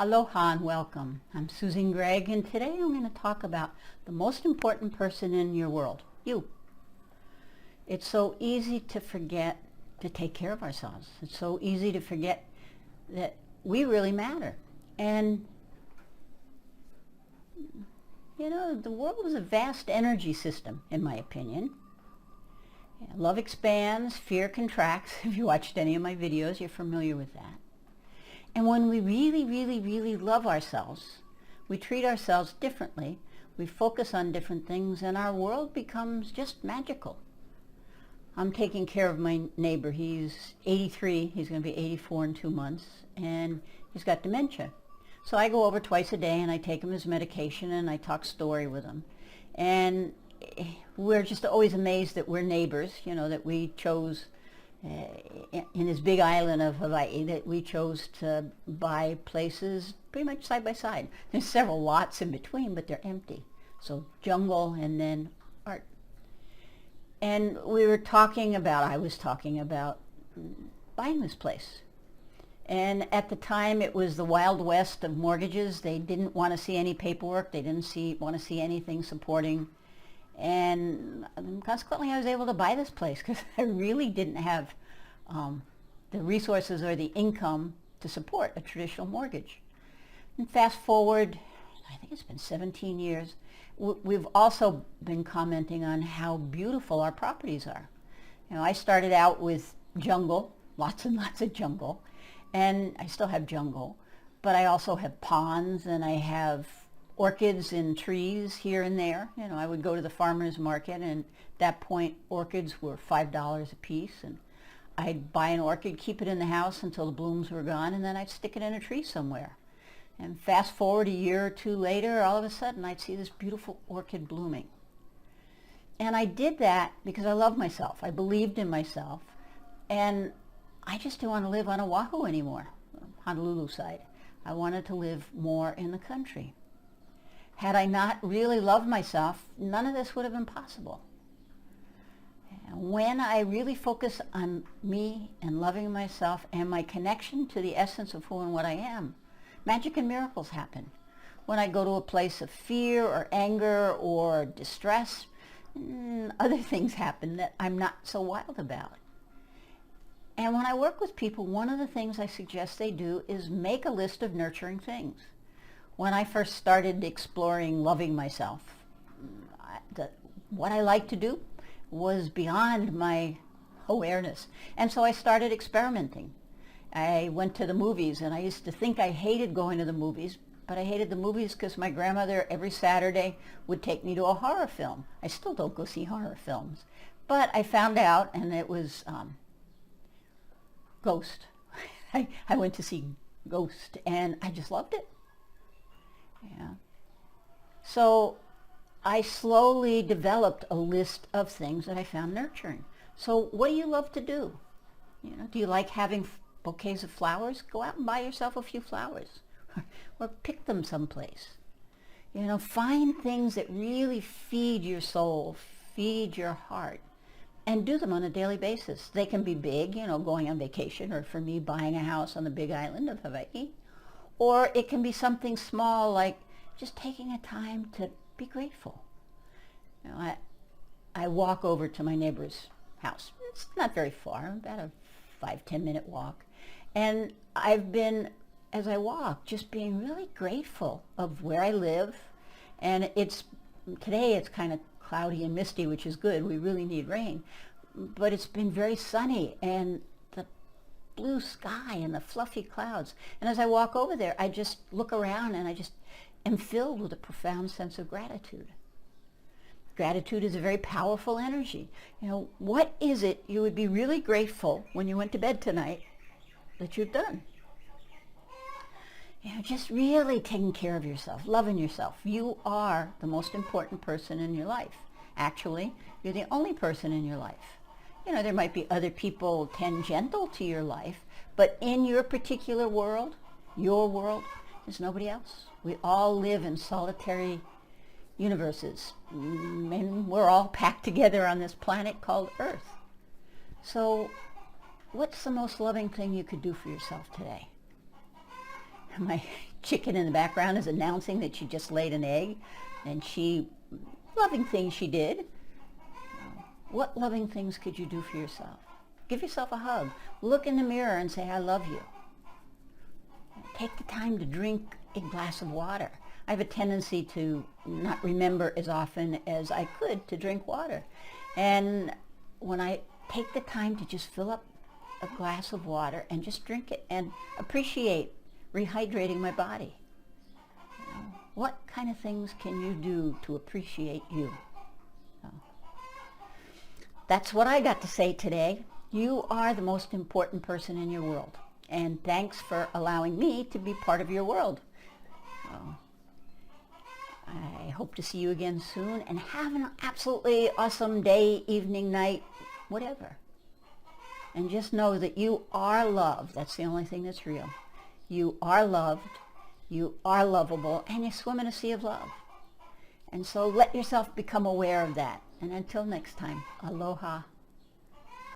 Aloha and welcome. I'm Susan Gregg, and today I'm going to talk about the most important person in your world, you. It's so easy to forget to take care of ourselves. It's so easy to forget that we really matter. And, the world is a vast energy system, in my opinion. Love expands, fear contracts. If you watched any of my videos, you're familiar with that. And when we really, really, really love ourselves, we treat ourselves differently, we focus on different things, and our world becomes just magical. I'm taking care of my neighbor. He's 83. He's going to be 84 in 2 months, and he's got dementia. So I go over twice a day, and I take him his medication, and I talk story with him. And we're just always amazed that we're neighbors, that we chose in this big island of Hawaii, that we chose to buy places pretty much side by side. There's several lots in between, but they're empty. So jungle and then art. And I was talking about buying this place. And at the time, it was the Wild West of mortgages. They didn't want to see any paperwork. They didn't want to see anything supporting. And consequently, I was able to buy this place because I really didn't have the resources or the income to support a traditional mortgage. And fast forward, I think it's been 17 years, we've also been commenting on how beautiful our properties are. I started out with jungle, lots and lots of jungle, and I still have jungle, but I also have ponds, and I have orchids and trees here and there. I would go to the farmer's market, and at that point orchids were $5 a piece, and I'd buy an orchid, keep it in the house until the blooms were gone, and then I'd stick it in a tree somewhere. And fast forward a year or two later, all of a sudden I'd see this beautiful orchid blooming. And I did that because I love myself. I believed in myself, and I just didn't want to live on Oahu anymore, Honolulu side. I wanted to live more in the country. Had I not really loved myself, none of this would have been possible. When I really focus on me and loving myself and my connection to the essence of who and what I am, magic and miracles happen. When I go to a place of fear or anger or distress, other things happen that I'm not so wild about. And when I work with people, one of the things I suggest they do is make a list of nurturing things. When I first started exploring loving myself, what I like to do was beyond my awareness. And so I started experimenting. I went to the movies, and I used to think I hated going to the movies, but I hated the movies because my grandmother every Saturday would take me to a horror film. I still don't go see horror films. But I found out, and it was Ghost. I went to see Ghost, and I just loved it. Yeah. So I slowly developed a list of things that I found nurturing. So what do you love to do? Do you like having bouquets of flowers? Go out and buy yourself a few flowers or pick them someplace. Find things that really feed your soul, feed your heart, and do them on a daily basis. They can be big, going on vacation, or for me, buying a house on the big island of Hawaii. Or it can be something small, like just taking a time to be grateful. I walk over to my neighbor's house. It's not very far, about a 5-10 minute walk. And I've been, as I walk, just being really grateful of where I live. And today it's kind of cloudy and misty, which is good. We really need rain. But it's been very sunny, and the blue sky and the fluffy clouds. And as I walk over there, I just look around, and I just am filled with a profound sense of gratitude. Gratitude is a very powerful energy. What is it you would be really grateful when you went to bed tonight that you've done? Just really taking care of yourself, loving yourself. You are the most important person in your life. Actually, you're the only person in your life. There might be other people tangential to your life, but in your particular world, your world, there's nobody else. We all live in solitary universes, and we're all packed together on this planet called Earth. So what's the most loving thing you could do for yourself today? My chicken in the background is announcing that she just laid an egg, and loving things she did. What loving things could you do for yourself? Give yourself a hug. Look in the mirror and say, I love you. Take the time to drink a glass of water. I have a tendency to not remember as often as I could to drink water. And when I take the time to just fill up a glass of water and just drink it and appreciate rehydrating my body. What kind of things can you do to appreciate you? That's what I got to say today. You are the most important person in your world. And thanks for allowing me to be part of your world. I hope to see you again soon, and have an absolutely awesome day, evening, night, whatever. And just know that you are loved. That's the only thing that's real. You are loved, you are lovable, and you swim in a sea of love. And so let yourself become aware of that. And until next time, aloha.